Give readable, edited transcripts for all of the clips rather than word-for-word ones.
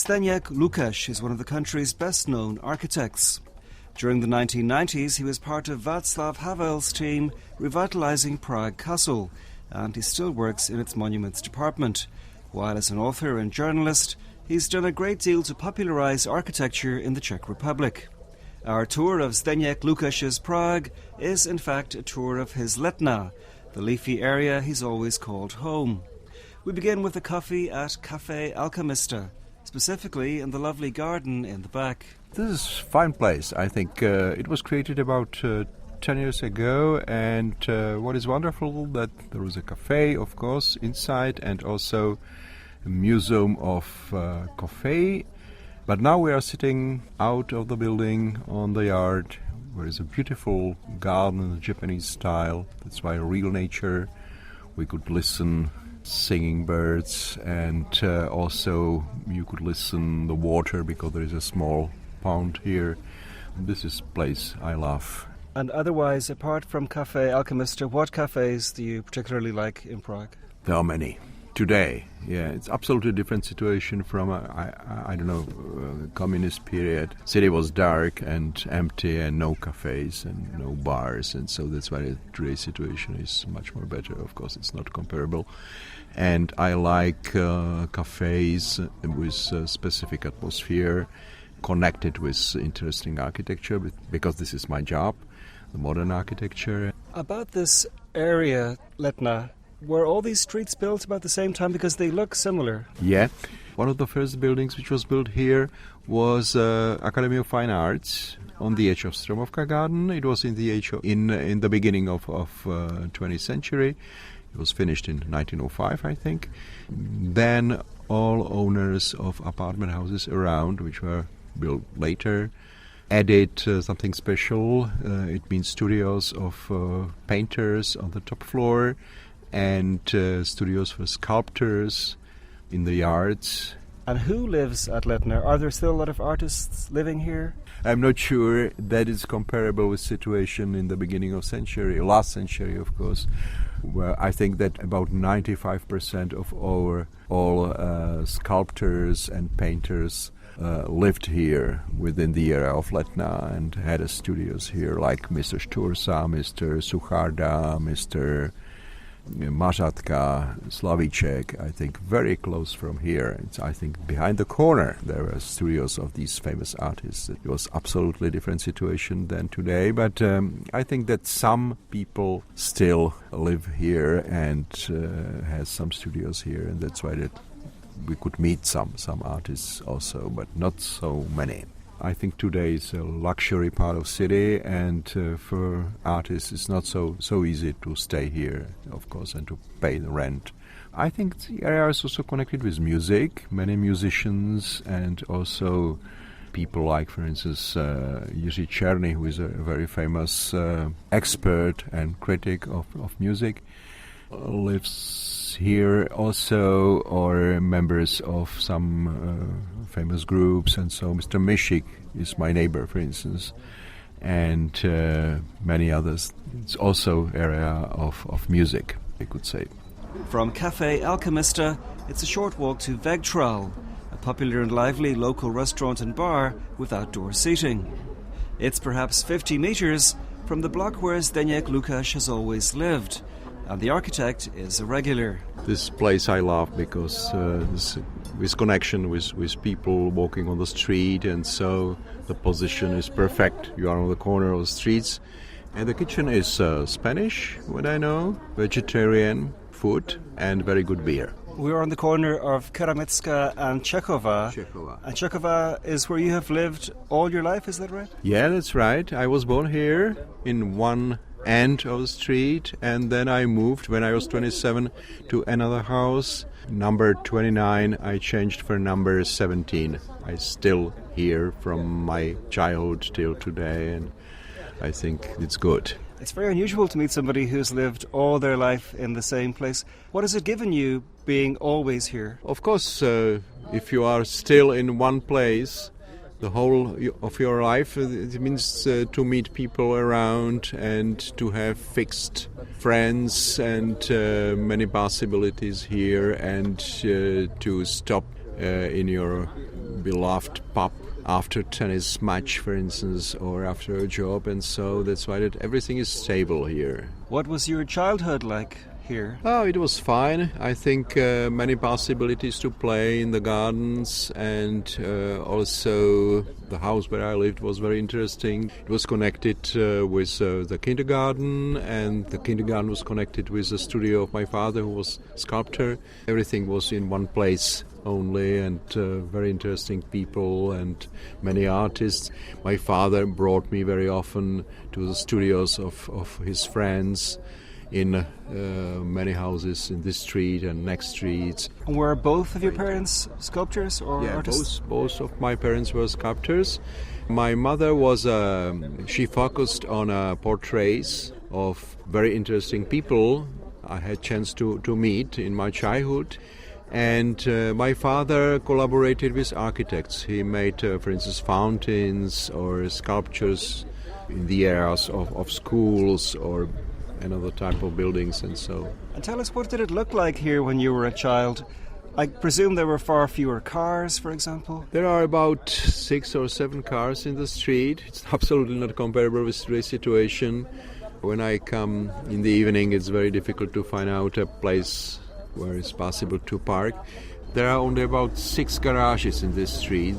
Zdeněk Lukeš is one of the country's best-known architects. During the 1990s, he was part of Václav Havel's team revitalising Prague Castle, and he still works in its monuments department. While as an author and journalist, he's done a great deal to popularise architecture in the Czech Republic. Our tour of Zdeněk Lukeš's Prague is in fact a tour of his Letná, the leafy area he's always called home. We begin with a coffee at Café Alchymista, specifically in the lovely garden in the back. This is a fine place. I think it was created about 10 years ago, and what is wonderful that there was a cafe, of course, inside, and also a museum of coffee. But now we are sitting out of the building on the yard, where is a beautiful garden in the Japanese style. That's why real nature. We could listen singing birds, and also you could listen the water because there is a small pond here. This is a place I love. And otherwise, apart from Café Alchymista, what cafes do you particularly like in Prague? There are many. Today, yeah, it's absolutely different situation from, I don't know, communist period. City was dark and empty and no cafes and no bars, and so that's why today's situation is much more better. Of course, it's not comparable. And I like cafes with a specific atmosphere, connected with interesting architecture, because this is my job, the modern architecture. About this area, Letná, were all these streets built about the same time? Because they look similar. Yeah. One of the first buildings which was built here was Academy of Fine Arts on the edge of Stromovka Garden. It was in the beginning of 20th century. It was finished in 1905, I think. Then all owners of apartment houses around, which were built later, added something special. It means studios of painters on the top floor, and studios for sculptors in the yards. And who lives at Letná? Are there still a lot of artists living here? I'm not sure that is comparable with situation in the beginning of last century, of course, where I think that about 95% of all sculptors and painters lived here within the area of Letná and had studios here, like Mr. Štursa, Mr. Sucharda, Mr. Mařatka, Slavíček, I think very close from here. I think behind the corner there were studios of these famous artists. It was absolutely different situation than today, but I think that some people still live here and has some studios here, and that's why that we could meet some artists also, but not so many. I think today is a luxury part of city, and for artists it's not so easy to stay here, of course, and to pay the rent. I think the area is also connected with music, many musicians, and also people like, for instance, Jiří Černý, who is a very famous expert and critic of music, lives here also, or members of some famous groups, and so Mr. Mishik is my neighbor, for instance, and many others. It's also area of music, I could say. From Café Alchymista, it's a short walk to Vegtral, a popular and lively local restaurant and bar with outdoor seating. It's perhaps 50 metres from the block where Zdeněk Lukeš has always lived, and the architect is a regular. This place I love because with connection with people walking on the street, and so the position is perfect. You are on the corner of the streets, and the kitchen is Spanish, what I know, vegetarian food, and very good beer. We're on the corner of Keramická and Čechova. And Čechova is where you have lived all your life, is that right? Yeah, that's right. I was born here in one end of the street, and then I moved when I was 27 to another house. Number 29 I changed for number 17. I still here from my childhood till today, and I think it's good. It's very unusual to meet somebody who's lived all their life in the same place. What has it given you being always here? Of course, if you are still in one place the whole of your life, it means to meet people around and to have fixed friends and many possibilities here, and to stop in your beloved pub after tennis match, for instance, or after a job, and so that's why that everything is stable here. What was your childhood like here? Oh, it was fine. I think many possibilities to play in the gardens, and also the house where I lived was very interesting. It was connected with the kindergarten, and the kindergarten was connected with the studio of my father, who was a sculptor. Everything was in one place only, and very interesting people and many artists. My father brought me very often to the studios of his friends in many houses in this street and next streets. And were both of your parents sculptors or artists? Both of my parents were sculptors. My mother was she focused on portraits of very interesting people I had chance to meet in my childhood. And my father collaborated with architects. He made, for instance, fountains or sculptures in the areas of schools or another type of buildings and so. And tell us, what did it look like here when you were a child? I presume there were far fewer cars, for example? There are about 6 or 7 cars in the street. It's absolutely not comparable with today's situation. When I come in the evening, it's very difficult to find out a place where it's possible to park. There are only about 6 garages in this street,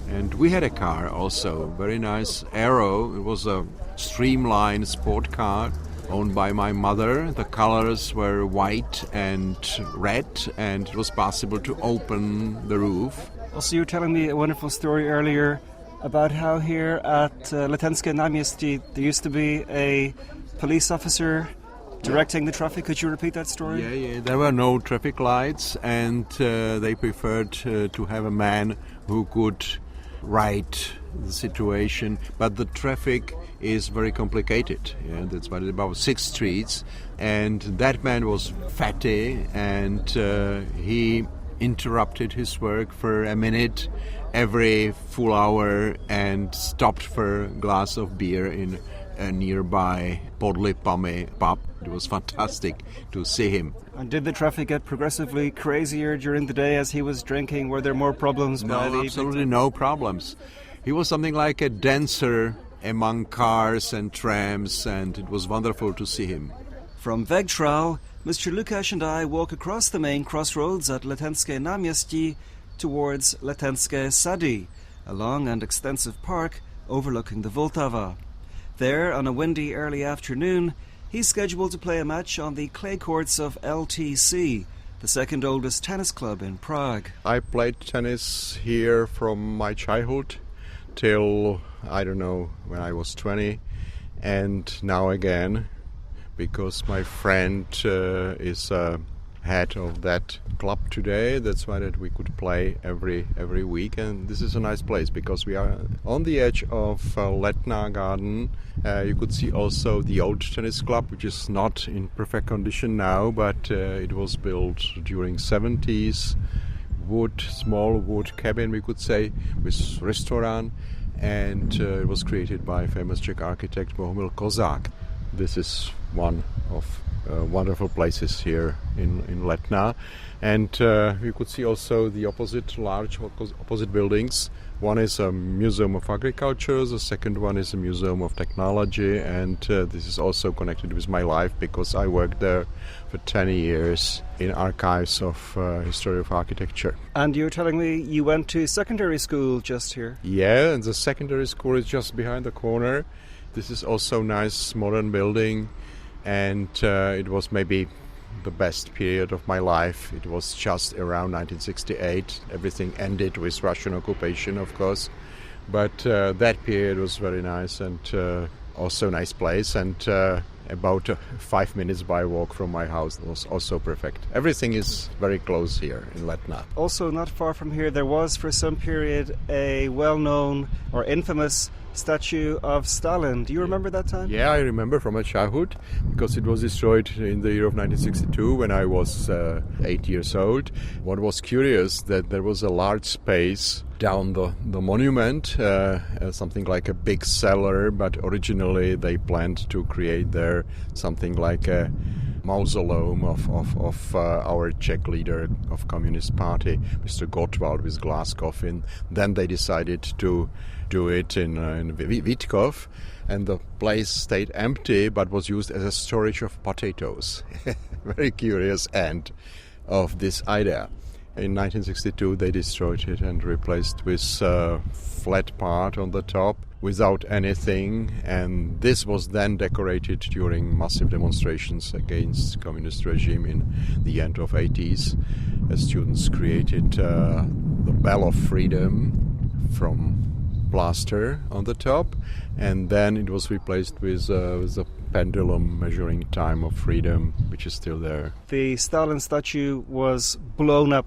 and we had a car also, very nice Aero. It was a streamlined sport car owned by my mother. The colors were white and red, and it was possible to open the roof. Also, you were telling me a wonderful story earlier about how here at Letenské náměstí there used to be a police officer directing the traffic. Could you repeat that story? Yeah. There were no traffic lights, and they preferred to have a man who could right the situation. But the traffic is very complicated. Yeah, that's why about 6 streets, and that man was fatty, and he interrupted his work for a minute every full hour and stopped for a glass of beer in a nearby Podlipami pub. It was fantastic to see him. And did the traffic get progressively crazier during the day as he was drinking? Were there more problems by the evening? Absolutely no problems. He was something like a dancer among cars and trams, and it was wonderful to see him. From Vegtrau, Mr. Lukeš and I walk across the main crossroads at Letenské náměstí towards Letenské sady, a long and extensive park overlooking the Vltava. There, on a windy early afternoon, he's scheduled to play a match on the clay courts of LTC, the second oldest tennis club in Prague. I played tennis here from my childhood till, I don't know, when I was 20, and now again, because my friend is head of that club today. That's why that we could play every week, and this is a nice place because we are on the edge of Letná garden. You could see also the old tennis club, which is not in perfect condition now, but it was built during 70s. Small wood cabin, we could say, with restaurant, and it was created by famous Czech architect Bohumil Kozák. This is one of wonderful places here in Letná, and you could see also the opposite buildings. One is a museum of agriculture, the second one is a museum of technology, and this is also connected with my life because I worked there for 10 years in archives of history of architecture. And you were telling me you went to secondary school just here? Yeah, and the secondary school is just behind the corner. This is also a nice modern building, and it was maybe the best period of my life. It was just around 1968. Everything ended with Russian occupation, of course, but that period was very nice, and also a nice place, and about 5 minutes by walk from my house was also perfect. Everything is very close here in Letná. Also not far from here there was for some period a well-known or infamous statue of Stalin. Do you remember that time? Yeah, I remember from my childhood because it was destroyed in the year of 1962 when I was 8 years old. What was curious that there was a large space down the monument, something like a big cellar, but originally they planned to create there something like a mausoleum of our Czech leader of Communist Party, Mr. Gottwald, with glass coffin. Then they decided to do it in Vítkov, and the place stayed empty but was used as a storage of potatoes. Very curious end of this idea. In 1962 they destroyed it and replaced with a flat part on the top without anything, and this was then decorated during massive demonstrations against communist regime in the end of 80s. Students created the Bell of Freedom from plaster on the top, and then it was replaced with a pendulum measuring time of freedom, which is still there. The Stalin statue was blown up.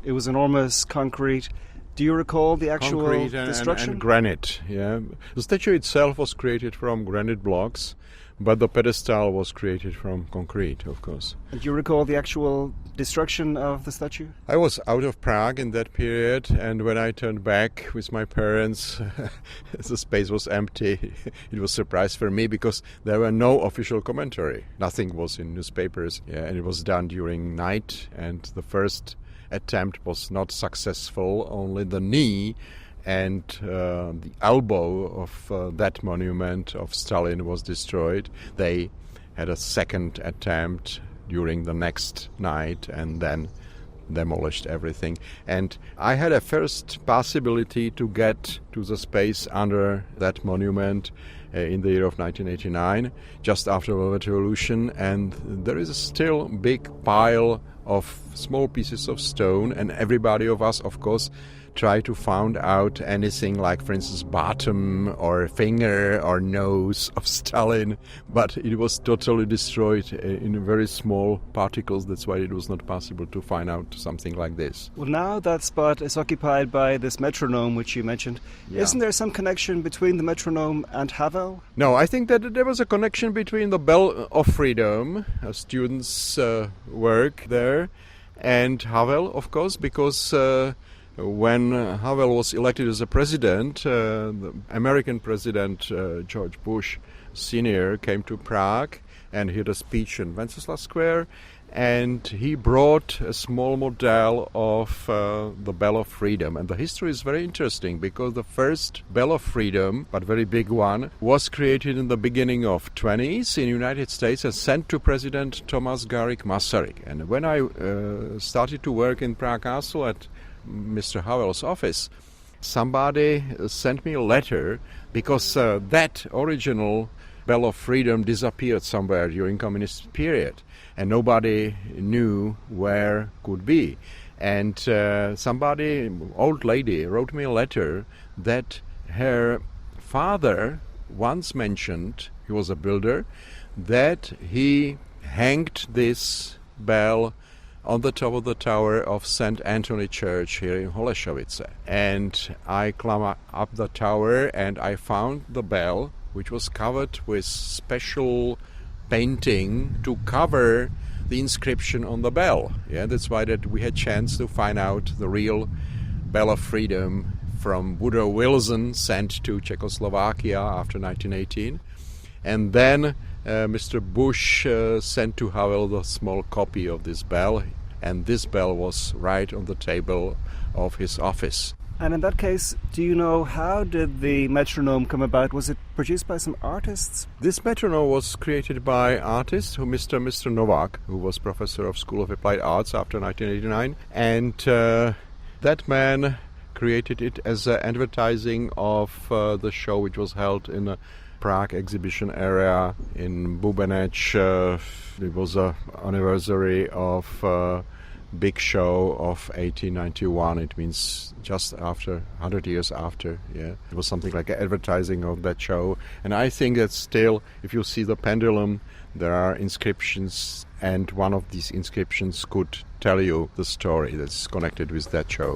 It was enormous concrete. Do you recall the actual destruction? And granite, yeah. The statue itself was created from granite blocks, but the pedestal was created from concrete, of course. And do you recall the actual destruction of the statue? I was out of Prague in that period, and when I turned back with my parents, the space was empty. It was a surprise for me because there were no official commentary. Nothing was in newspapers, yeah, and it was done during night, and the first attempt was not successful. Only the knee and the elbow of that monument of Stalin was destroyed. They had a second attempt during the next night and then demolished everything. And I had a first possibility to get to the space under that monument in the year of 1989, just after the Velvet Revolution, and there is a still big pile of small pieces of stone, and everybody of us, of course, try to find out anything like, for instance, bottom or finger or nose of Stalin, but it was totally destroyed in very small particles. That's why it was not possible to find out something like this. Well, now that spot is occupied by this metronome, which you mentioned. Yeah. Isn't there some connection between the metronome and Havel? No, I think that there was a connection between the Bell of Freedom, a student's work there, and Havel, of course, because when Havel was elected as a president, the American president George Bush Sr. came to Prague and he had a speech in Wenceslas Square, and he brought a small model of the Bell of Freedom. And the history is very interesting because the first Bell of Freedom, but very big one, was created in the beginning of 20s in the United States and sent to President Thomas Garrick Masaryk. And when I started to work in Prague Castle at Mr. Havel's office, somebody sent me a letter because that original Bell of Freedom disappeared somewhere during communist period and nobody knew where could be. And somebody, old lady, wrote me a letter that her father once mentioned, he was a builder, that he hanged this bell on the top of the tower of St. Anthony Church here in Holešovice. And I climbed up the tower and I found the bell, which was covered with special painting to cover the inscription on the bell. Yeah, that's why that we had chance to find out the real Bell of Freedom from Woodrow Wilson, sent to Czechoslovakia after 1918. And then Mr. Bush sent to Havel the small copy of this bell, and this bell was right on the table of his office. And in that case, do you know how did the metronome come about? Was it produced by some artists? This metronome was created by artists, Mr. Novak, who was professor of School of Applied Arts after 1989, and that man created it as an advertising of the show which was held in a Prague exhibition area in Bubenec. It was an anniversary of big show of 1891. It means just after 100 years after. Yeah, it was something like an advertising of that show. And I think that still, if you see the pendulum, there are inscriptions, and one of these inscriptions could tell you the story that's connected with that show.